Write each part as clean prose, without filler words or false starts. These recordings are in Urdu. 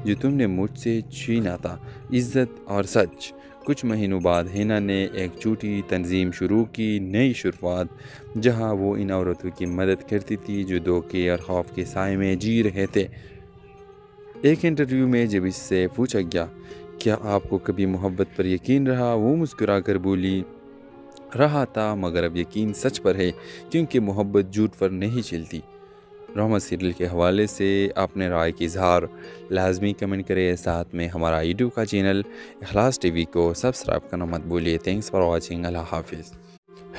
جو تم نے مجھ سے چھینا تھا، عزت اور سچ۔ کچھ مہینوں بعد ہینا نے ایک چھوٹی تنظیم شروع کی، نئی شروعات، جہاں وہ ان عورتوں کی مدد کرتی تھی جو دھوکے اور خوف کے سائے میں جی رہے تھے۔ ایک انٹرویو میں جب اس سے پوچھا گیا کیا آپ کو کبھی محبت پر یقین رہا، وہ مسکرا کر بولی، رہا تھا مگر اب یقین سچ پر ہے، کیونکہ محبت جھوٹ پر نہیں چلتی۔ ڈرامہ سیریل کے حوالے سے اپنے رائے کی اظہار لازمی کمنٹ کریں، ساتھ میں ہمارا یوٹیوب کا چینل اخلاص ٹی وی کو سبسکرائب کرنا مت بھولیے۔ تھینکس فار واچنگ، اللہ حافظ۔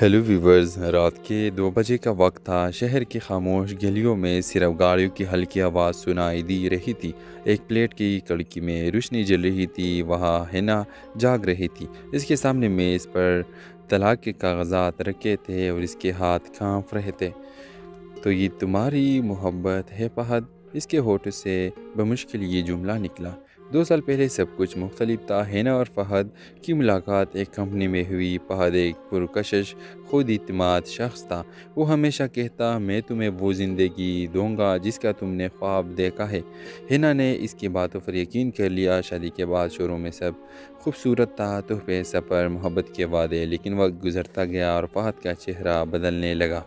ہیلو ویورز، رات کے 2 بجے کا وقت تھا۔ شہر کی خاموش گلیوں میں صرف گاڑیوں کی ہلکی آواز سنائی دی رہی تھی۔ ایک پلیٹ کی کھڑکی میں روشنی جل رہی تھی، وہاں ہینا جاگ رہی تھی۔ اس کے سامنے میز پر طلاق کے کاغذات رکھے تھے اور اس کے ہاتھ کانپ رہے تھے۔ تو یہ تمہاری محبت ہے فہد؟ اس کے ہونٹوں سے بمشکل یہ جملہ نکلا۔ 2 سال پہلے سب کچھ مختلف تھا۔ ہینا اور فہد کی ملاقات ایک کمپنی میں ہوئی۔ فہد ایک پرکشش، خود اعتماد شخص تھا۔ وہ ہمیشہ کہتا، میں تمہیں وہ زندگی دوں گا جس کا تم نے خواب دیکھا ہے۔ ہینا نے اس کی باتوں پر یقین کر لیا۔ شادی کے بعد شروع میں سب خوبصورت تھا، تحفے، سفر، محبت کے وعدے، لیکن وقت گزرتا گیا اور فہد کا چہرہ بدلنے لگا۔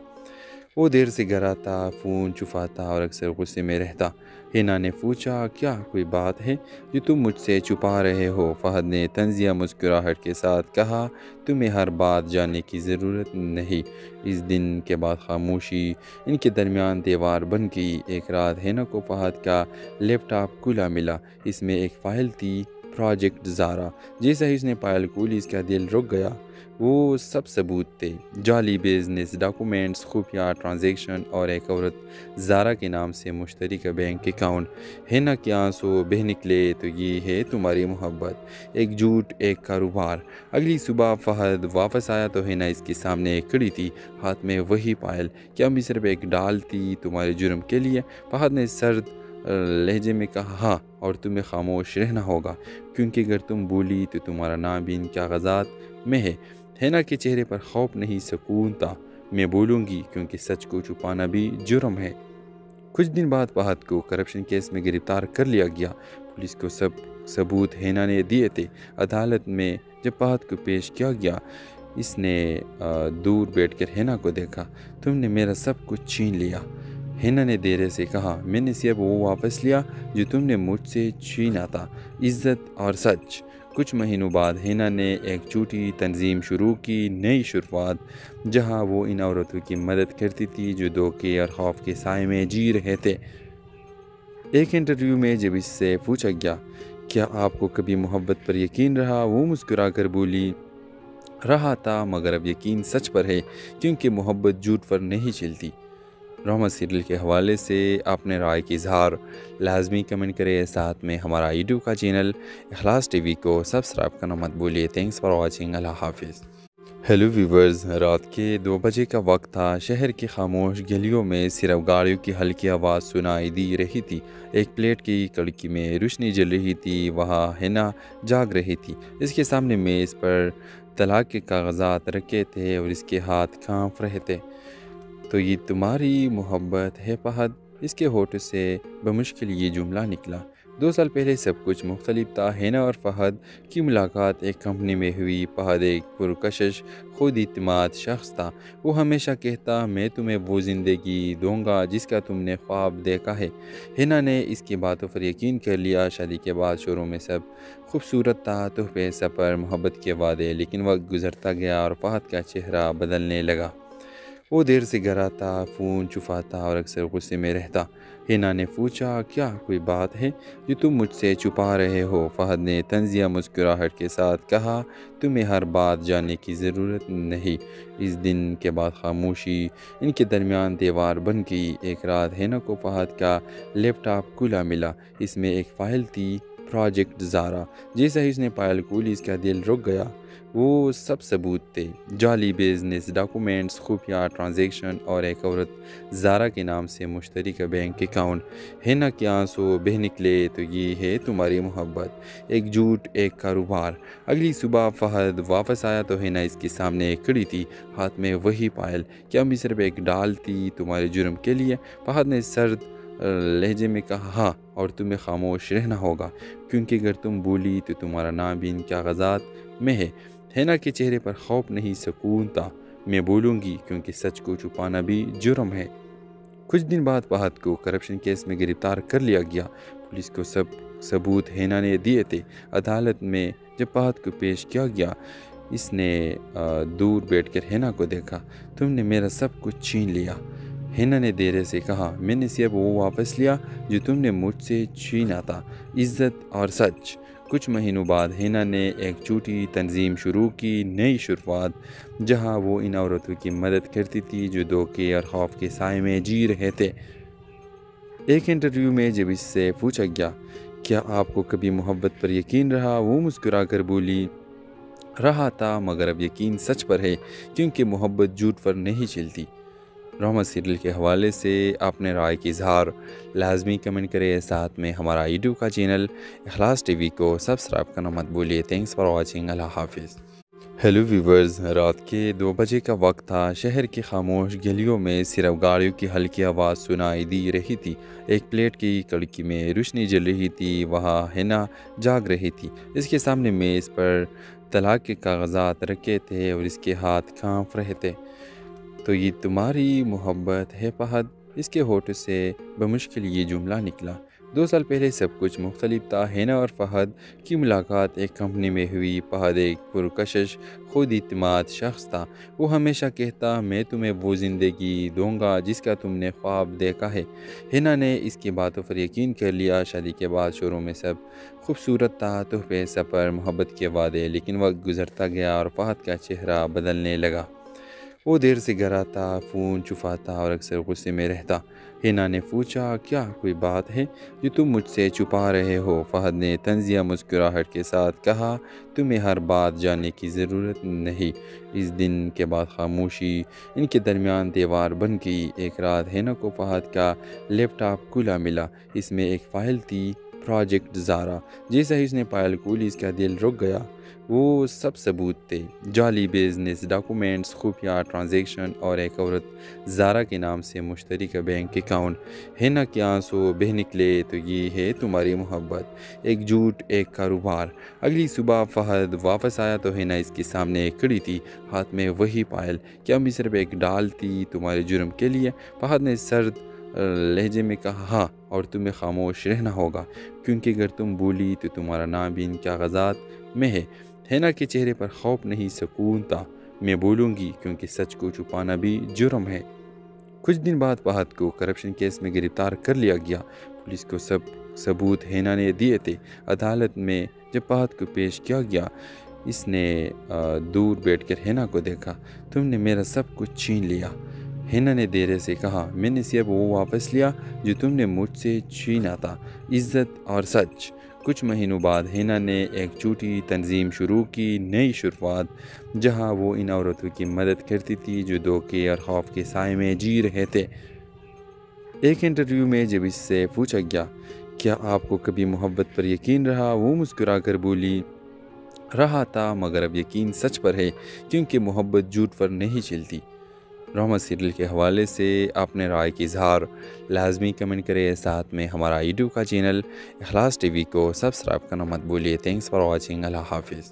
وہ دیر سے گھر آتا، فون چھپاتا اور اکثر غصے میں رہتا۔ ہینا نے پوچھا، کیا کوئی بات ہے جو تم مجھ سے چھپا رہے ہو؟ فہد نے طنزیہ مسکراہٹ کے ساتھ کہا، تمہیں ہر بات جاننے کی ضرورت نہیں۔ اس دن کے بعد خاموشی ان کے درمیان دیوار بن گئی۔ ایک رات ہینا کو فہد کا لیپ ٹاپ کھلا ملا۔ اس میں ایک فائل تھی، پروجیکٹ زارا۔ جیسا ہی اس نے فائل کھولی، اس کا دل رک گیا۔ وہ سب ثبوت تھے، جعلی بزنس ڈاکومنٹس، خفیہ ٹرانزیکشن اور ایک عورت زارا کے نام سے مشترکہ بینک اکاؤنٹ۔ ہینا کے آنسو بہہ نکلے، تو یہ ہے تمہاری محبت، ایک جھوٹ، ایک کاروبار۔ اگلی صبح فہد واپس آیا تو ہینا اس کے سامنے کھڑی تھی، ہاتھ میں وہی فائل۔ کیا میں صرف ایک ڈال تھی تمہارے جرم کے لیے؟ فہد نے سرد لہجے میں کہا، ہاں، اور تمہیں خاموش رہنا ہوگا، کیونکہ اگر تم بولی تو تمہارا نام بھی ان کاغذات میں ہے۔ ہینا کے چہرے پر خوف نہیں، سکون تھا۔ میں بولوں گی، کیونکہ سچ کو چھپانا بھی جرم ہے۔ کچھ دن بعد فہد کو کرپشن کیس میں گرفتار کر لیا گیا۔ پولیس کو سب ثبوت ہینا نے دیے تھے۔ عدالت میں جب فہد کو پیش کیا گیا، اس نے دور بیٹھ کر ہینا کو دیکھا۔ تم نے میرا سب کچھ چھین لیا۔ ہینا نے دھیرے سے کہا، میں نے صرف وہ واپس لیا جو تم نے مجھ سے چھینا تھا، عزت اور سچ۔ کچھ مہینوں بعد ہینا نے ایک چھوٹی تنظیم شروع کی، نئی شروعات، جہاں وہ ان عورتوں کی مدد کرتی تھی جو دھوکے اور خوف کے سائے میں جی رہے تھے۔ ایک انٹرویو میں جب اس سے پوچھا گیا کیا آپ کو کبھی محبت پر یقین رہا، وہ مسکرا کر بولی، رہا تھا مگر اب یقین سچ پر ہے، کیونکہ محبت جھوٹ پر نہیں چلتی۔ ڈرامہ سیریل کے حوالے سے اپنے رائے کی اظہار لازمی کمنٹ کریں، ساتھ میں ہمارا یوٹیوب کا چینل اخلاص ٹی وی کو سبسکرائب کرنا مت بھولیے۔ تھینکس فار واچنگ، اللہ حافظ۔ ہیلو ویورز، رات کے 2 بجے کا وقت تھا۔ شہر کی خاموش گلیوں میں صرف گاڑیوں کی ہلکی آواز سنائی دی رہی تھی۔ ایک پلیٹ کی کھڑکی میں روشنی جل رہی تھی، وہاں ہینا جاگ رہی تھی۔ اس کے سامنے میز پر طلاق کے کاغذات رکھے تھے اور اس کے ہاتھ کانپ رہے تھے۔ تو یہ تمہاری محبت ہے فہد؟ اس کے ہونٹوں سے بمشکل یہ جملہ نکلا۔ 2 سال پہلے سب کچھ مختلف تھا۔ ہینا اور فہد کی ملاقات ایک کمپنی میں ہوئی۔ فہد ایک پرکشش، خود اعتماد شخص تھا۔ وہ ہمیشہ کہتا، میں تمہیں وہ زندگی دوں گا جس کا تم نے خواب دیکھا ہے۔ ہینا نے اس کی باتوں پر یقین کر لیا۔ شادی کے بعد شروع میں سب خوبصورت تھا، تحفے، سفر، محبت کے وعدے، لیکن وقت گزرتا گیا اور فہد کا چہرہ بدلنے لگا۔ وہ دیر سے گھر آتا، فون چھپاتا اور اکثر غصے میں رہتا۔ ہینا نے پوچھا، کیا کوئی بات ہے جو تم مجھ سے چھپا رہے ہو؟ فہد نے طنزیہ مسکراہٹ کے ساتھ کہا، تمہیں ہر بات جاننے کی ضرورت نہیں۔ اس دن کے بعد خاموشی ان کے درمیان دیوار بن گئی۔ ایک رات ہینا کو فہد کا لیپ ٹاپ کھلا ملا۔ اس میں ایک فائل تھی، پروجیکٹ زارا۔ جیسا ہی اس نے فائل کھولی، اس کا دل رک گیا۔ وہ سب ثبوت تھے، جعلی بزنس ڈاکومنٹس، خفیہ ٹرانزیکشن اور ایک عورت زارا کے نام سے مشترکہ بینک اکاؤنٹ۔ ہینا کے آنسو بہہ نکلے، تو یہ ہے تمہاری محبت، ایک جھوٹ، ایک کاروبار۔ اگلی صبح فہد واپس آیا تو ہینا اس کے سامنے کھڑی تھی، ہاتھ میں وہی فائل۔ کیا میں صرف ایک ڈال تھی تمہارے جرم کے لیے؟ فہد نے سرد لہجے میں کہا ہاں، اور تمہیں خاموش رہنا ہوگا، کیونکہ اگر تم بولی تو تمہارا نام بھی ان کاغذات میں ہے۔ ہینا کے چہرے پر خوف نہیں، سکون تھا۔ میں بولوں گی کیونکہ سچ کو چھپانا بھی جرم ہے۔ کچھ دن بعد فہد کو کرپشن کیس میں گرفتار کر لیا گیا۔ پولیس کو سب ثبوت ہینا نے دیے تھے۔ عدالت میں جب فہد کو پیش کیا گیا، اس نے دور بیٹھ کر ہینا کو دیکھا۔ تم نے میرا سب کچھ چھین لیا، ہینا نے دھیرے سے کہا۔ میں نے صرف وہ واپس لیا جو تم نے مجھ سے چھینا تھا، عزت اور سچ۔ کچھ مہینوں بعد ہینا نے ایک جھوٹی تنظیم شروع کی، نئی شروعات، جہاں وہ ان عورتوں کی مدد کرتی تھی جو دھوکے اور خوف کے سائے میں جی رہے تھے۔ ایک انٹرویو میں جب اس سے پوچھا گیا کیا آپ کو کبھی محبت پر یقین رہا، وہ مسکرا کر بولی رہا تھا، مگر اب یقین سچ پر ہے، کیونکہ محبت جھوٹ پر نہیں چلتی۔ ڈرامہ سیریل کے حوالے سے اپنے رائے کی اظہار لازمی کمنٹ کریں۔ ساتھ میں ہمارا یوٹیوب کا چینل اخلاص ٹی وی کو سبسکرائب کرنا مت بھولیے۔ Thanks for watching. اللہ حافظ۔ ہیلو ویورز، رات کے 2 بجے کا وقت تھا۔ شہر کی خاموش گلیوں میں صرف گاڑیوں کی ہلکی آواز سنائی دی رہی تھی۔ ایک پلیٹ کی کڑکی میں روشنی جل رہی تھی، وہاں ہینا جاگ رہی تھی۔ اس کے سامنے میز پر طلاق کے کاغذات رکھے تھے اور اس کے ہاتھ کانپ رہے تھے۔ تو یہ تمہاری محبت ہے فہد؟ اس کے ہونٹوں سے بمشکل یہ جملہ نکلا۔ 2 سال پہلے سب کچھ مختلف تھا۔ ہینا اور فہد کی ملاقات ایک کمپنی میں ہوئی۔ فہد ایک پرکشش، خود اعتماد شخص تھا۔ وہ ہمیشہ کہتا میں تمہیں وہ زندگی دوں گا جس کا تم نے خواب دیکھا ہے۔ ہینا نے اس کی باتوں پر یقین کر لیا۔ شادی کے بعد شروع میں سب خوبصورت تھا، تحفے، سفر، محبت کے وعدے، لیکن وقت گزرتا گیا اور فہد کا چہرہ بدلنے لگا۔ وہ دیر سے گھر آتا، فون چھپاتا اور اکثر غصے میں رہتا۔ ہینا نے پوچھا کیا کوئی بات ہے جو تم مجھ سے چھپا رہے ہو؟ فہد نے طنزیہ مسکراہٹ کے ساتھ کہا تمہیں ہر بات جاننے کی ضرورت نہیں۔ اس دن کے بعد خاموشی ان کے درمیان دیوار بن گئی۔ ایک رات ہینا کو فہد کا لیپ ٹاپ کھلا ملا۔ اس میں ایک فائل تھی، پروجیکٹ زارا۔ جیسا ہی اس نے فائل کھولی، اس کا دل رک گیا۔ وہ سب ثبوت تھے، جعلی بزنس ڈاکومنٹس، خفیہ ٹرانزیکشن اور ایک عورت زارا کے نام سے مشترکہ بینک اکاؤنٹ۔ ہینا کے آنسو بہہ نکلے۔ تو یہ ہے تمہاری محبت، ایک جھوٹ، ایک کاروبار۔ اگلی صبح فہد واپس آیا تو ہینا اس کے سامنے کھڑی تھی، ہاتھ میں وہی فائل۔ کیا میں صرف ایک ڈال تھی تمہارے جرم کے لیے؟ فہد نے سرد لہجے میں کہا ہاں، اور تمہیں خاموش رہنا ہوگا، کیونکہ اگر تم بولی تو تمہارا نام بھی ان کاغذات میں ہے۔ ہینا کے چہرے پر خوف نہیں، سکون تھا۔ میں بولوں گی کیونکہ سچ کو چھپانا بھی جرم ہے۔ کچھ دن بعد فہد کو کرپشن کیس میں گرفتار کر لیا گیا۔ پولیس کو سب ثبوت ہینا نے دیے تھے۔ عدالت میں جب فہد کو پیش کیا گیا، اس نے دور بیٹھ کر ہینا کو دیکھا۔ تم نے میرا سب کچھ چھین لیا، ہینا نے دھیرے سے کہا۔ میں نے صرف وہ واپس لیا جو تم نے مجھ سے چھینا تھا، عزت اور سچ۔ کچھ مہینوں بعد ہینا نے ایک جھوٹی تنظیم شروع کی، نئی شروعات، جہاں وہ ان عورتوں کی مدد کرتی تھی جو دھوکے اور خوف کے سائے میں جی رہے تھے۔ ایک انٹرویو میں جب اس سے پوچھا گیا کیا آپ کو کبھی محبت پر یقین رہا، وہ مسکرا کر بولی رہا تھا، مگر اب یقین سچ پر ہے، کیونکہ محبت جھوٹ پر نہیں چلتی۔ ڈرامہ سیریل کے حوالے سے اپنے رائے کی اظہار لازمی کمنٹ کریں۔ ساتھ میں ہمارا یوٹیوب کا چینل اخلاص ٹی وی کو سبسکرائب کرنا مت بھولیے۔ Thanks for watching. اللہ حافظ۔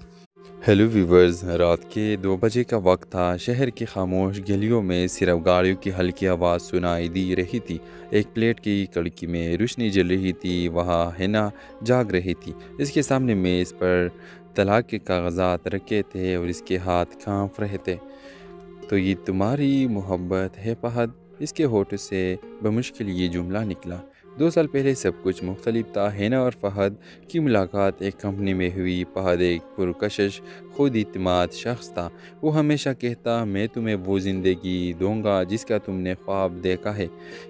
ہیلو ویورز، رات کے 2 بجے کا وقت تھا۔ شہر کی خاموش گلیوں میں صرف گاڑیوں کی ہلکی آواز سنائی دی رہی تھی۔ ایک پلیٹ کی کڑکی میں روشنی جل رہی تھی، وہاں ہینا جاگ رہی تھی۔ اس کے سامنے میز پر طلاق کے کاغذات رکھے تھے اور اس کے ہاتھ کانپ رہے تھے۔ تو یہ تمہاری محبت ہے فہد؟ اس کے ہونٹوں سے بمشکل یہ جملہ نکلا۔ 2 سال پہلے سب کچھ مختلف تھا۔ ہینا اور فہد کی ملاقات ایک کمپنی میں ہوئی۔ فہد ایک پرکشش، خود اعتماد شخص تھا۔ وہ ہمیشہ کہتا میں تمہیں وہ زندگی دوں گا جس کا تم نے خواب دیکھا ہے۔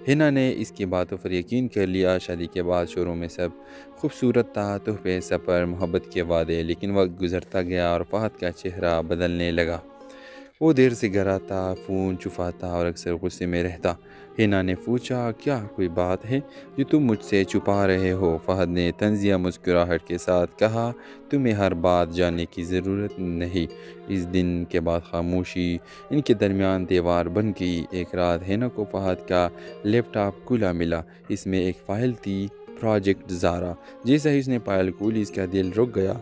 ہینا نے اس کی باتوں پر یقین کر لیا۔ شادی کے بعد شروع میں سب خوبصورت تھا، تحفے، سفر، محبت کے وعدے، لیکن وقت گزرتا گیا اور فہد کا چہرہ بدلنے لگا۔ وہ دیر سے گھر آتا، فون چھپاتا اور اکثر غصے میں رہتا۔ ہینا نے پوچھا، کیا کوئی بات ہے جو تم مجھ سے چھپا رہے ہو؟ فہد نے طنزیہ مسکراہٹ کے ساتھ کہا، تمہیں ہر بات جاننے کی ضرورت نہیں۔ اس دن کے بعد خاموشی ان کے درمیان دیوار بن گئی۔ ایک رات ہینا کو فہد کا لیپ ٹاپ کھلا ملا۔ اس میں ایک فائل تھی، پروجیکٹ زارا۔ جیسا ہی اس نے فائل کھولی اس کا دل رک گیا۔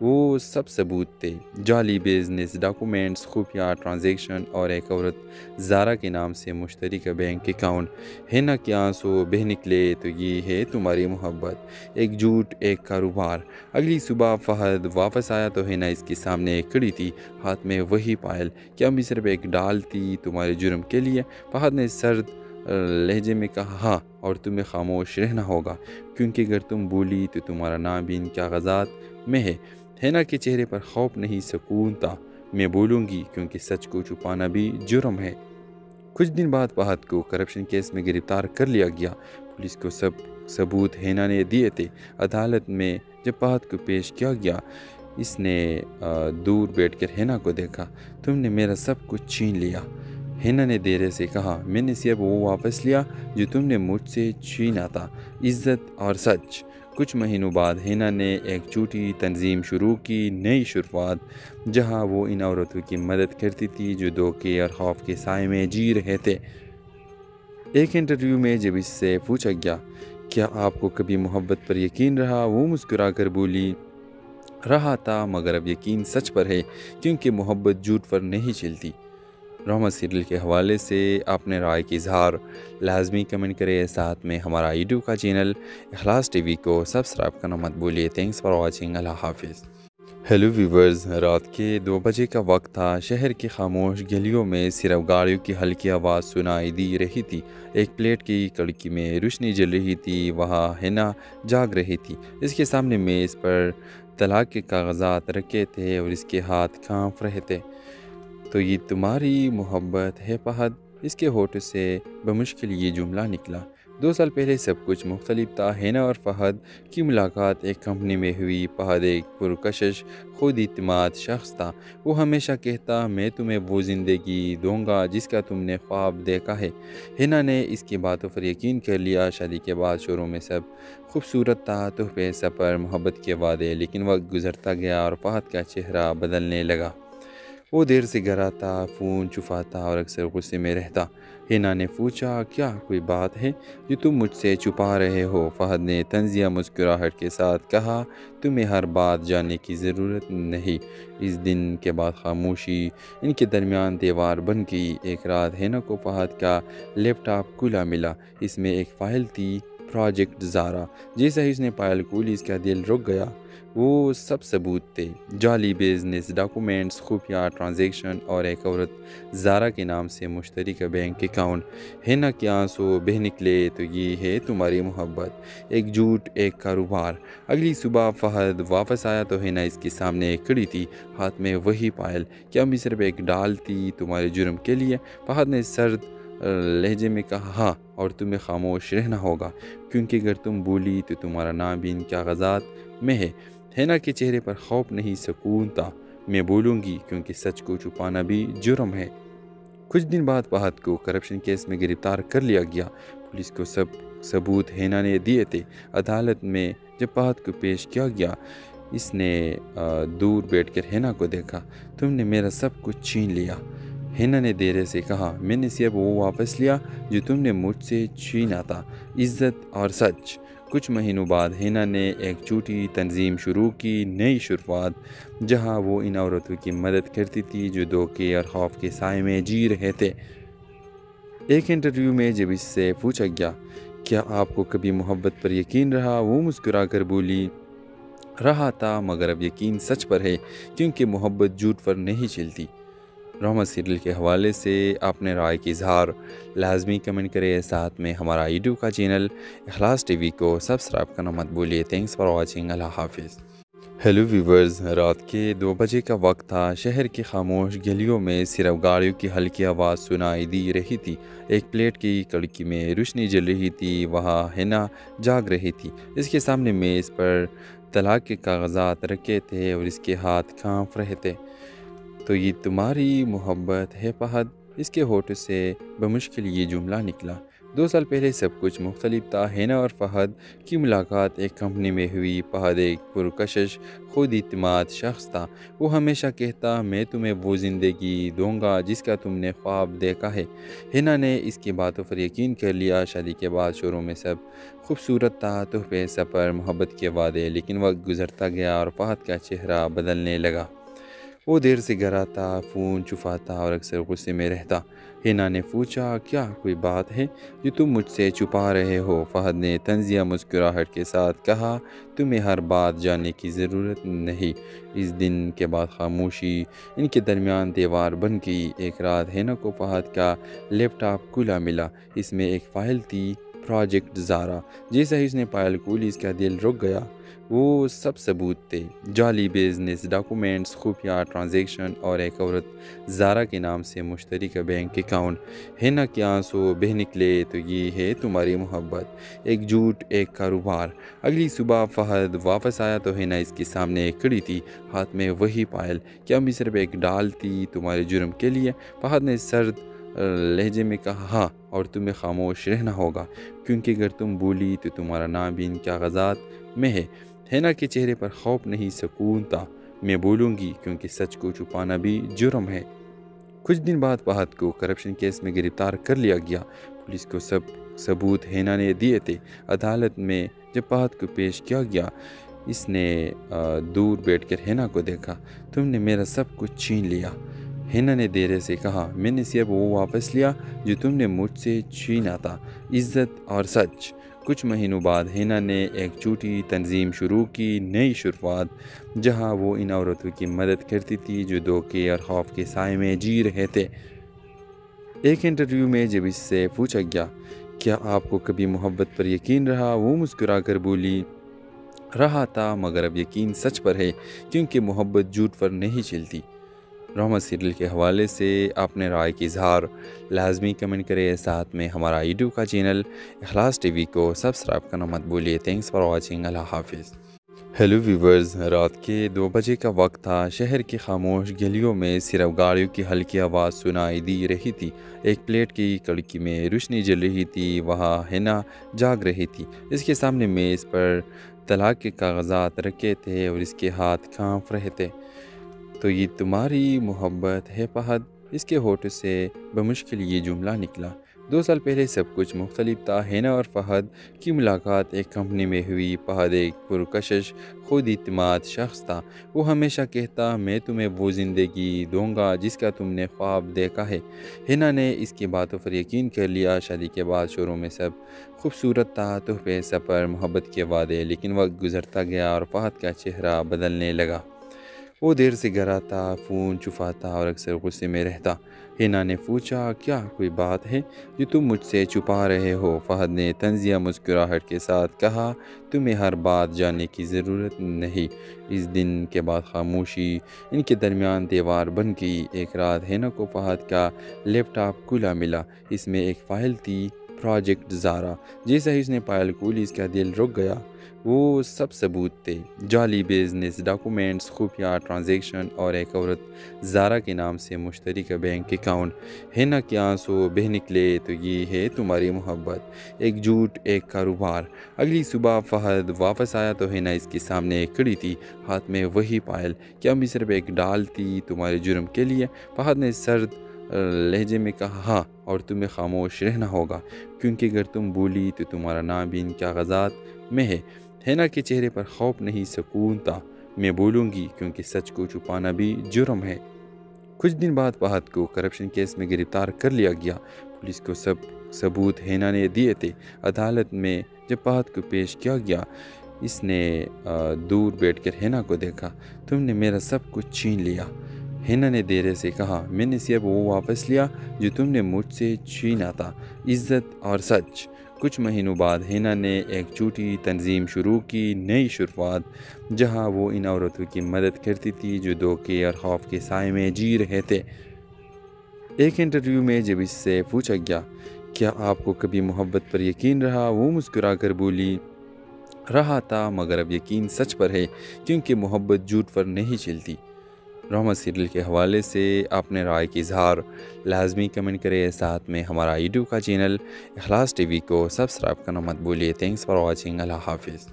وہ سب ثبوت تھے، جعلی بزنس ڈاکومنٹس، خفیہ ٹرانزیکشن اور ایک عورت زارا کے نام سے مشترکہ بینک اکاؤنٹ۔ ہینا کے آنسو بہہ نکلے، تو یہ ہے تمہاری محبت، ایک جھوٹ، ایک کاروبار۔ اگلی صبح فہد واپس آیا تو ہینا اس کے سامنے کھڑی تھی، ہاتھ میں وہی فائل۔ کیا میں صرف ایک ڈال تھی تمہارے جرم کے لیے؟ فہد نے سرد لہجے میں کہا، ہاں، اور تمہیں خاموش رہنا ہوگا، کیونکہ اگر تم بولی تو تمہارا نام بھی ان کاغذات میں ہے۔ ہینا کے چہرے پر خوف نہیں، سکون تھا۔ میں بولوں گی، کیونکہ سچ کو چھپانا بھی جرم ہے۔ کچھ دن بعد فہد کو کرپشن کیس میں گرفتار کر لیا گیا۔ پولیس کو سب ثبوت ہینا نے دیے تھے۔ عدالت میں جب فہد کو پیش کیا گیا، اس نے دور بیٹھ کر ہینا کو دیکھا۔ تم نے میرا سب کچھ چھین لیا۔ ہینا نے دھیرے سے کہا، میں نے صرف وہ واپس لیا جو تم نے مجھ سے چھینا تھا، عزت اور سچ۔ کچھ مہینوں بعد ہینا نے ایک جھوٹی تنظیم شروع کی، نئی شروعات، جہاں وہ ان عورتوں کی مدد کرتی تھی جو دھوکے اور خوف کے سائے میں جی رہے تھے۔ ایک انٹرویو میں جب اس سے پوچھا گیا، کیا آپ کو کبھی محبت پر یقین رہا؟ وہ مسکرا کر بولی، رہا تھا، مگر اب یقین سچ پر ہے، کیونکہ محبت جھوٹ پر نہیں چلتی۔ رحمت سیریل کے حوالے سے اپنے رائے کی اظہار لازمی کمنٹ کریں۔ ساتھ میں ہمارا یوٹیوب کا چینل اخلاص ٹی وی کو سبسکرائب کرنا مت بھولیے۔ Thanks for watching. اللہ حافظ۔ ہیلو ویورز، رات کے 2 بجے کا وقت تھا۔ شہر کی خاموش گلیوں میں صرف گاڑیوں کی ہلکی آواز سنائی دی رہی تھی۔ ایک پلیٹ کی کھڑکی میں روشنی جل رہی تھی، وہاں ہینا جاگ رہی تھی۔ اس کے سامنے میز پر طلاق کے کاغذات رکھے تھے اور اس کے ہاتھ کانپ رہے تھے۔ تو یہ تمہاری محبت ہے فہد؟ اس کے ہونٹوں سے بمشکل یہ جملہ نکلا۔ 2 سال پہلے سب کچھ مختلف تھا۔ ہینا اور فہد کی ملاقات ایک کمپنی میں ہوئی۔ فہد ایک پرکشش، خود اعتماد شخص تھا۔ وہ ہمیشہ کہتا، میں تمہیں وہ زندگی دوں گا جس کا تم نے خواب دیکھا ہے۔ ہینا نے اس کی باتوں پر یقین کر لیا۔ شادی کے بعد شروع میں سب خوبصورت تھا، تحفے، سفر، محبت کے وعدے، لیکن وقت گزرتا گیا اور فہد کا چہرہ بدلنے لگا۔ وہ دیر سے گھر آتا، فون چھپاتا اور اکثر غصے میں رہتا۔ ہینا نے پوچھا، کیا کوئی بات ہے جو تم مجھ سے چھپا رہے ہو؟ فہد نے طنزیہ مسکراہٹ کے ساتھ کہا، تمہیں ہر بات جاننے کی ضرورت نہیں۔ اس دن کے بعد خاموشی ان کے درمیان دیوار بن گئی۔ ایک رات ہینا کو فہد کا لیپ ٹاپ کھلا ملا۔ اس میں ایک فائل تھی، پروجیکٹ زارا۔ جیسا ہی اس نے فائل کھولی اس کا دل رک گیا۔ وہ سب ثبوت تھے، جعلی بزنس ڈاکومنٹس، خفیہ ٹرانزیکشن اور ایک عورت زارا کے نام سے مشترکہ بینک اکاؤنٹ۔ ہینا کے آنسو بہہ نکلے، تو یہ ہے تمہاری محبت، ایک جھوٹ، ایک کاروبار۔ اگلی صبح فہد واپس آیا تو ہینا اس کے سامنے کھڑی تھی، ہاتھ میں وہی فائل۔ کیا میں صرف ایک ڈال تھی تمہارے جرم کے لیے؟ فہد نے سرد لہجے میں کہا، ہاں، اور تمہیں خاموش رہنا ہوگا، کیونکہ اگر تم بولی تو تمہارا نام بھی ان کاغذات میں ہے۔ ہینا کے چہرے پر خوف نہیں، سکون تھا۔ میں بولوں گی، کیونکہ سچ کو چھپانا بھی جرم ہے۔ کچھ دن بعد فہد کو کرپشن کیس میں گرفتار کر لیا گیا۔ پولیس کو سب ثبوت ہینا نے دیے تھے۔ عدالت میں جب فہد کو پیش کیا گیا، اس نے دور بیٹھ کر ہینا کو دیکھا۔ تم نے میرا سب کچھ چھین لیا۔ ہینا نے دھیرے سے کہا، میں نے صرف وہ واپس لیا جو تم نے مجھ سے چھینا تھا، عزت اور سچ۔ کچھ مہینوں بعد ہینا نے ایک جھوٹی تنظیم شروع کی، نئی شروعات، جہاں وہ ان عورتوں کی مدد کرتی تھی جو دھوکے اور خوف کے سائے میں جی رہے تھے۔ ایک انٹرویو میں جب اس سے پوچھا گیا، کیا آپ کو کبھی محبت پر یقین رہا؟ وہ مسکرا کر بولی، رہا تھا، مگر اب یقین سچ پر ہے، کیونکہ محبت جھوٹ پر نہیں چلتی۔ رحمت سیریل کے حوالے سے اپنے رائے کی اظہار لازمی کمنٹ کریں۔ ساتھ میں ہمارا یوٹیوب کا چینل اخلاص ٹی وی کو سبسکرائب کرنا مت بھولیے۔ Thanks for watching. اللہ حافظ۔ ہیلو ویورز، رات کے 2 بجے کا وقت تھا۔ شہر کی خاموش گلیوں میں صرف گاڑیوں کی ہلکی آواز سنائی دی رہی تھی۔ ایک پلیٹ کی کھڑکی میں روشنی جل رہی تھی، وہاں ہینا جاگ رہی تھی۔ اس کے سامنے میز پر طلاق کے کاغذات رکھے تھے اور اس کے ہاتھ کانپ رہے تھے۔ تو یہ تمہاری محبت ہے فہد، اس کے ہونٹوں سے بمشکل یہ جملہ نکلا۔ 2 سال پہلے سب کچھ مختلف تھا۔ ہینا اور فہد کی ملاقات ایک کمپنی میں ہوئی۔ فہد ایک پرکشش، خود اعتماد شخص تھا۔ وہ ہمیشہ کہتا، میں تمہیں وہ زندگی دوں گا جس کا تم نے خواب دیکھا ہے۔ ہینا نے اس کی باتوں پر یقین کر لیا۔ شادی کے بعد شروع میں سب خوبصورت تھا، تحفے، سفر، محبت کے وعدے، لیکن وقت گزرتا گیا اور فہد کا چہرہ بدلنے لگا۔ وہ دیر سے گھر آتا، فون چھپاتا اور اکثر غصے میں رہتا۔ ہینا نے پوچھا، کیا کوئی بات ہے جو تم مجھ سے چھپا رہے ہو؟ فہد نے طنزیہ مسکراہٹ کے ساتھ کہا، تمہیں ہر بات جاننے کی ضرورت نہیں۔ اس دن کے بعد خاموشی ان کے درمیان دیوار بن گئی۔ ایک رات ہینا کو فہد کا لیپ ٹاپ کھلا ملا۔ اس میں ایک فائل تھی، پروجیکٹ زارا۔ جیسا ہی اس نے فائل کھولی اس کا دل رک گیا۔ وہ سب ثبوت تھے، جعلی بزنس ڈاکومنٹس، خفیہ ٹرانزیکشن اور ایک عورت زارا کے نام سے مشترکہ بینک اکاؤنٹ۔ ہینا کے آنسو بہہ نکلے۔ تو یہ ہے تمہاری محبت، ایک جھوٹ، ایک کاروبار۔ اگلی صبح فہد واپس آیا تو ہینا اس کے سامنے کھڑی تھی، ہاتھ میں وہی فائل۔ کیا میں صرف ایک ڈال تھی تمہارے جرم کے لیے؟ فہد نے سرد لہجے میں کہا، ہاں، اور تمہیں خاموش رہنا ہوگا، کیونکہ اگر تم بولی تو تمہارا نام بھی ان کاغذات میں ہے۔ ہینا کے چہرے پر خوف نہیں، سکون تھا۔ میں بولوں گی، کیونکہ سچ کو چھپانا بھی جرم ہے۔ کچھ دن بعد فہد کو کرپشن کیس میں گرفتار کر لیا گیا۔ پولیس کو سب ثبوت ہینا نے دیے تھے۔ عدالت میں جب فہد کو پیش کیا گیا، اس نے دور بیٹھ کر ہینا کو دیکھا۔ تم نے میرا سب کچھ چھین لیا۔ ہینا نے دھیرے سے کہا، میں نے صرف وہ واپس لیا جو تم نے مجھ سے چھینا تھا، عزت اور سچ۔ کچھ مہینوں بعد ہینا نے ایک چھوٹی تنظیم شروع کی، نئی شروعات، جہاں وہ ان عورتوں کی مدد کرتی تھی جو دھوکے اور خوف کے سائے میں جی رہے تھے۔ ایک انٹرویو میں جب اس سے پوچھا گیا، کیا آپ کو کبھی محبت پر یقین رہا؟ وہ مسکرا کر بولی، رہا تھا، مگر اب یقین سچ پر ہے، کیونکہ محبت جھوٹ پر نہیں چلتی۔ رحمت سیریل کے حوالے سے اپنے رائے کی اظہار لازمی کمنٹ کریں۔ ساتھ میں ہمارا یوٹیوب کا چینل اخلاص ٹی وی کو سبسکرائب کرنا مت بھولیے۔ Thanks for watching. اللہ حافظ۔ ہیلو ویورز، رات کے 2 بجے کا وقت تھا۔ شہر کی خاموش گلیوں میں صرف گاڑیوں کی ہلکی آواز سنائی دی رہی تھی۔ ایک پلیٹ کی کھڑکی میں روشنی جل رہی تھی، وہاں ہینا جاگ رہی تھی۔ اس کے سامنے میز پر طلاق کے کاغذات رکھے تھے اور اس کے ہاتھ کانپ رہے تھے۔ تو یہ تمہاری محبت ہے فہد، اس کے ہونٹوں سے بمشکل یہ جملہ نکلا۔ 2 سال پہلے سب کچھ مختلف تھا۔ ہینا اور فہد کی ملاقات ایک کمپنی میں ہوئی۔ فہد ایک پرکشش، خود اعتماد شخص تھا۔ وہ ہمیشہ کہتا، میں تمہیں وہ زندگی دوں گا جس کا تم نے خواب دیکھا ہے۔ ہینا نے اس کی باتوں پر یقین کر لیا۔ شادی کے بعد شروع میں سب خوبصورت تھا، تحفے، سفر، محبت کے وعدے، لیکن وقت گزرتا گیا اور فہد کا چہرہ بدلنے لگا۔ وہ دیر سے گھر آتا، فون چھپاتا اور اکثر غصے میں رہتا۔ ہینا نے پوچھا، کیا کوئی بات ہے جو تم مجھ سے چھپا رہے ہو؟ فہد نے طنزیہ مسکراہٹ کے ساتھ کہا، تمہیں ہر بات جاننے کی ضرورت نہیں۔ اس دن کے بعد خاموشی ان کے درمیان دیوار بن گئی۔ ایک رات ہینا کو فہد کا لیپ ٹاپ کھلا ملا۔ اس میں ایک فائل تھی، پروجیکٹ زارا۔ جیسا ہی اس نے فائل کھولی اس کا دل رک گیا۔ وہ سب ثبوت تھے، جعلی بزنس ڈاکومنٹس، خفیہ ٹرانزیکشن اور ایک عورت زارا کے نام سے مشترکہ بینک اکاؤنٹ۔ ہینا کے آنسو بہہ نکلے۔ تو یہ ہے تمہاری محبت، ایک جھوٹ، ایک کاروبار۔ اگلی صبح فہد واپس آیا تو ہینا اس کے سامنے کھڑی تھی، ہاتھ میں وہی فائل۔ کیا میں صرف ایک ڈال تھی تمہارے جرم کے لیے؟ فہد نے سرد لہجے میں کہا، ہاں، اور تمہیں خاموش رہنا ہوگا، کیونکہ اگر تم بولی تو تمہارا نام بھی ان کاغذات میں ہے۔ ہینا کے چہرے پر خوف نہیں، سکون تھا۔ میں بولوں گی، کیونکہ سچ کو چھپانا بھی جرم ہے۔ کچھ دن بعد فہد کو کرپشن کیس میں گرفتار کر لیا گیا۔ پولیس کو سب ثبوت ہینا نے دیے تھے۔ عدالت میں جب فہد کو پیش کیا گیا، اس نے دور بیٹھ کر ہینا کو دیکھا۔ تم نے میرا سب کچھ چھین لیا۔ ہینا نے دھیرے سے کہا، میں نے صرف وہ واپس لیا جو تم نے مجھ سے چھینا تھا، عزت اور سچ۔ کچھ مہینوں بعد ہینا نے ایک چھوٹی تنظیم شروع کی، نئی شروعات، جہاں وہ ان عورتوں کی مدد کرتی تھی جو دھوکے اور خوف کے سائے میں جی رہے تھے۔ ایک انٹرویو میں جب اس سے پوچھا گیا، کیا آپ کو کبھی محبت پر یقین رہا؟ وہ مسکرا کر بولی، رہا تھا، مگر اب یقین سچ پر ہے، کیونکہ محبت جھوٹ پر نہیں چلتی۔ رحمت سیریل کے حوالے سے اپنے رائے کی اظہار لازمی کمنٹ کریں، ساتھ میں ہمارا یوٹیوب کا چینل اخلاص ٹی وی کو سبسکرائب کرنا مت بھولیے۔ تھینکس فار واچنگ، اللہ حافظ۔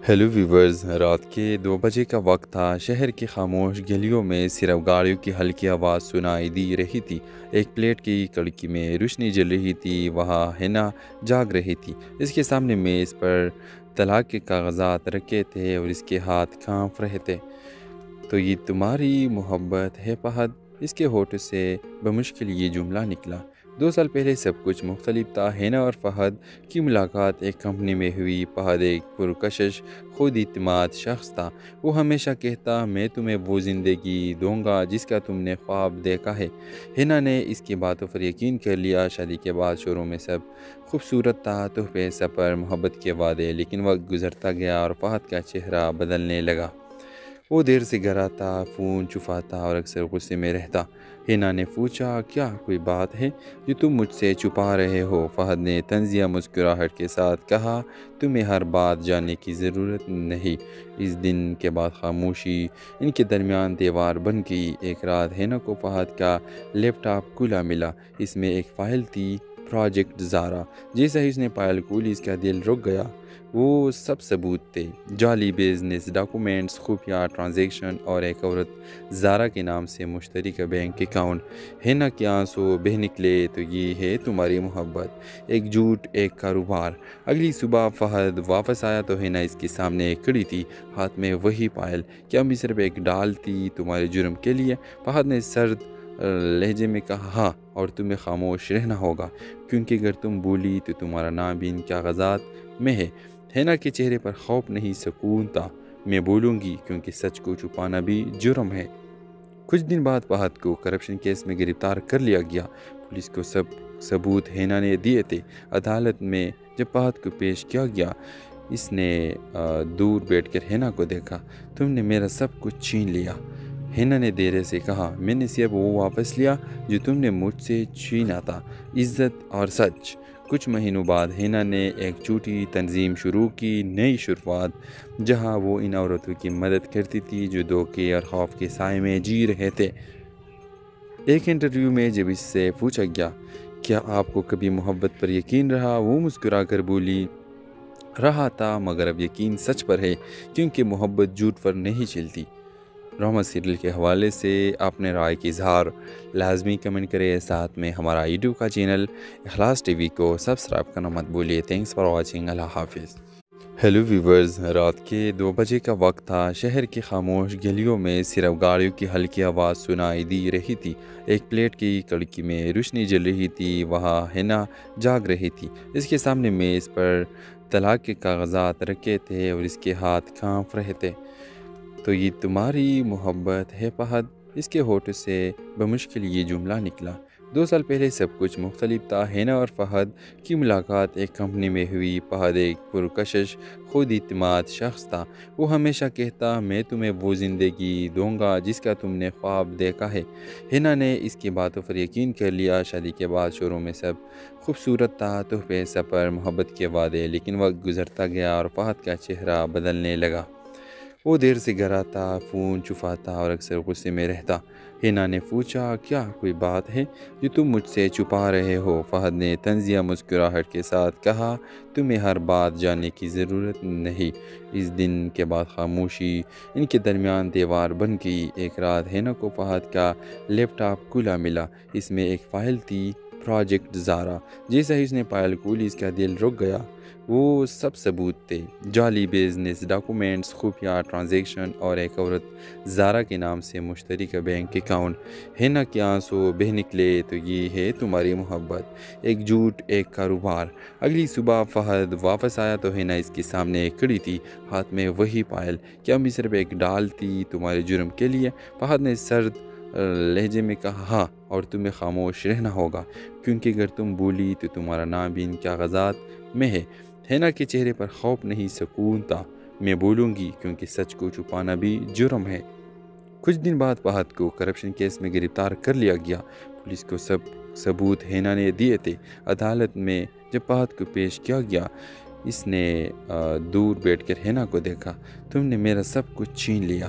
ہیلو ویورز، رات کے 2 بجے کا وقت تھا۔ شہر کی خاموش گلیوں میں صرف گاڑیوں کی ہلکی آواز سنائی دی رہی تھی۔ ایک پلیٹ کی کڑکی میں روشنی جل رہی تھی، وہاں ہینا جاگ رہی تھی۔ اس کے سامنے میز پر طلاق کے کاغذات رکھے تھے اور اس کے ہاتھ کانپ رہے تھے۔ تو یہ تمہاری محبت ہے فہد؟ اس کے ہونٹوں سے بمشکل یہ جملہ نکلا۔ 2 سال پہلے سب کچھ مختلف تھا۔ ہینا اور فہد کی ملاقات ایک کمپنی میں ہوئی۔ فہد ایک پرکشش، خود اعتماد شخص تھا۔ وہ ہمیشہ کہتا، میں تمہیں وہ زندگی دوں گا جس کا تم نے خواب دیکھا ہے۔ ہینا نے اس کی باتوں پر یقین کر لیا۔ شادی کے بعد شروع میں سب خوبصورت تھا، تحفے، سفر، محبت کے وعدے، لیکن وقت گزرتا گیا اور فہد کا چہرہ بدلنے لگا۔ وہ دیر سے گھر آتا، فون چھپاتا اور اکثر غصے میں رہتا۔ ہینا نے پوچھا، کیا کوئی بات ہے جو تم مجھ سے چھپا رہے ہو؟ فہد نے طنزیہ مسکراہٹ کے ساتھ کہا، تمہیں ہر بات جاننے کی ضرورت نہیں۔ اس دن کے بعد خاموشی ان کے درمیان دیوار بن گئی۔ ایک رات ہینا کو فہد کا لیپ ٹاپ کھلا ملا۔ اس میں ایک فائل تھی، پروجیکٹ زارا۔ جیسا ہی اس نے فائل کھولی، اس کا دل رک گیا۔ وہ سب ثبوت تھے، جعلی بزنس ڈاکومنٹس، خفیہ ٹرانزیکشن اور ایک عورت زارا کے نام سے مشترکہ بینک اکاؤنٹ۔ ہینا کے آنسو بہہ نکلے۔ تو یہ ہے تمہاری محبت، ایک جھوٹ، ایک کاروبار۔ اگلی صبح فہد واپس آیا تو ہینا اس کے سامنے کھڑی تھی، ہاتھ میں وہی فائل۔ کیا میں صرف ایک ڈال تھی تمہارے جرم کے لیے؟ فہد نے سرد لہجے میں کہا، ہاں، اور تمہیں خاموش رہنا ہوگا، کیونکہ اگر تم بولی تو تمہارا نام بھی ان کاغذات میں ہے۔ ہینا کے چہرے پر خوف نہیں، سکون تھا۔ میں بولوں گی، کیونکہ سچ کو چھپانا بھی جرم ہے۔ کچھ دن بعد فہد کو کرپشن کیس میں گرفتار کر لیا گیا۔ پولیس کو سب ثبوت ہینا نے دیے تھے۔ عدالت میں جب فہد کو پیش کیا گیا، اس نے دور بیٹھ کر ہینا کو دیکھا۔ تم نے میرا سب کچھ چھین لیا۔ ہینا نے دھیرے سے کہا، میں نے صرف وہ واپس لیا جو تم نے مجھ سے چھینا تھا، عزت اور سچ۔ کچھ مہینوں بعد ہینا نے ایک چھوٹی تنظیم شروع کی، نئی شروعات، جہاں وہ ان عورتوں کی مدد کرتی تھی جو دھوکے اور خوف کے سائے میں جی رہے تھے۔ ایک انٹرویو میں جب اس سے پوچھا گیا، کیا آپ کو کبھی محبت پر یقین رہا؟ وہ مسکرا کر بولی، رہا تھا، مگر اب یقین سچ پر ہے، کیونکہ محبت جھوٹ پر نہیں چلتی۔ رحمت سیریل کے حوالے سے اپنے رائے کی اظہار لازمی کمنٹ کریں، ساتھ میں ہمارا یوٹیوب کا چینل اخلاص ٹی وی کو سبسکرائب کرنا مت بھولیے۔ تھینکس فار واچنگ، اللہ حافظ۔ ہیلو ویورز، رات کے 2 بجے کا وقت تھا۔ شہر کی خاموش گلیوں میں صرف گاڑیوں کی ہلکی آواز سنائی دی رہی تھی۔ ایک پلیٹ کی کڑکی میں روشنی جل رہی تھی، وہاں ہینا جاگ رہی تھی۔ اس کے سامنے میز پر طلاق کے کاغذات رکھے تھے اور اس کے ہاتھ کانپ رہے تھے۔ تو یہ تمہاری محبت ہے فہد؟ اس کے ہونٹوں سے بمشکل یہ جملہ نکلا۔ 2 سال پہلے سب کچھ مختلف تھا۔ ہینا اور فہد کی ملاقات ایک کمپنی میں ہوئی۔ فہد ایک پرکشش، خود اعتماد شخص تھا۔ وہ ہمیشہ کہتا، میں تمہیں وہ زندگی دوں گا جس کا تم نے خواب دیکھا ہے۔ ہینا نے اس کی باتوں پر یقین کر لیا۔ شادی کے بعد شروع میں سب خوبصورت تھا، تحفے، سفر، محبت کے وعدے، لیکن وقت گزرتا گیا اور فہد کا چہرہ بدلنے لگا۔ وہ دیر سے گھر آتا، فون چھپاتا اور اکثر غصے میں رہتا۔ ہینا نے پوچھا، کیا کوئی بات ہے جو تم مجھ سے چھپا رہے ہو؟ فہد نے طنزیہ مسکراہٹ کے ساتھ کہا، تمہیں ہر بات جاننے کی ضرورت نہیں۔ اس دن کے بعد خاموشی ان کے درمیان دیوار بن گئی۔ ایک رات ہینا کو فہد کا لیپ ٹاپ کھلا ملا۔ اس میں ایک فائل تھی، پروجیکٹ زارا۔ جیسا ہی اس نے فائل کھولی، اس کا دل رک گیا۔ وہ سب ثبوت تھے، جعلی بزنس ڈاکومنٹس، خفیہ ٹرانزیکشن اور ایک عورت زارا کے نام سے مشترکہ بینک اکاؤنٹ۔ ہینا کے آنسو بہہ نکلے۔ تو یہ ہے تمہاری محبت، ایک جھوٹ، ایک کاروبار۔ اگلی صبح فہد واپس آیا تو ہینا اس کے سامنے کھڑی تھی، ہاتھ میں وہی فائل۔ کیا میں صرف ایک ڈال تھی تمہارے جرم کے لیے؟ فہد نے سرد لہجے میں کہا، ہاں، اور تمہیں خاموش رہنا ہوگا، کیونکہ اگر تم بولی تو تمہارا نام بھی ان کاغذات میں ہے۔ ہینا کے چہرے پر خوف نہیں، سکون تھا۔ میں بولوں گی، کیونکہ سچ کو چھپانا بھی جرم ہے۔ کچھ دن بعد فہد کو کرپشن کیس میں گرفتار کر لیا گیا۔ پولیس کو سب ثبوت ہینا نے دیے تھے۔ عدالت میں جب فہد کو پیش کیا گیا، اس نے دور بیٹھ کر ہینا کو دیکھا۔ تم نے میرا سب کچھ چھین لیا۔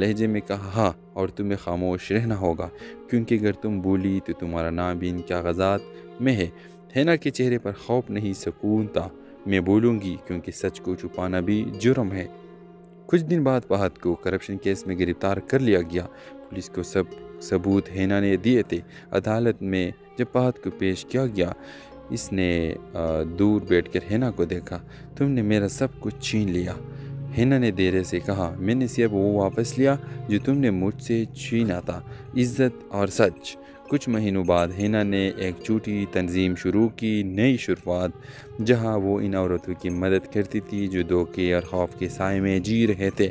لہجے میں کہا، ہاں، اور تمہیں خاموش رہنا ہوگا، کیونکہ اگر تم بولی تو تمہارا نام بھی ان کاغذات میں ہے۔ ہینا کے چہرے پر خوف نہیں، سکون تھا۔ میں بولوں گی، کیونکہ سچ کو چھپانا بھی جرم ہے۔ کچھ دن بعد فہد کو کرپشن کیس میں گرفتار کر لیا گیا۔ پولیس کو سب ثبوت ہینا نے دیے تھے۔ عدالت میں جب فہد کو پیش کیا گیا، اس نے دور بیٹھ کر ہینا کو دیکھا۔ تم نے میرا سب کچھ چھین لیا، ہینا نے دھیرے سے کہا۔ میں نے صرف وہ واپس لیا جو تم نے مجھ سے چھینا تھا، عزت اور سچ۔ کچھ مہینوں بعد ہینا نے ایک جھوٹی تنظیم شروع کی، نئی شروعات، جہاں وہ ان عورتوں کی مدد کرتی تھی جو دھوکے اور خوف کے سائے میں جی رہے تھے۔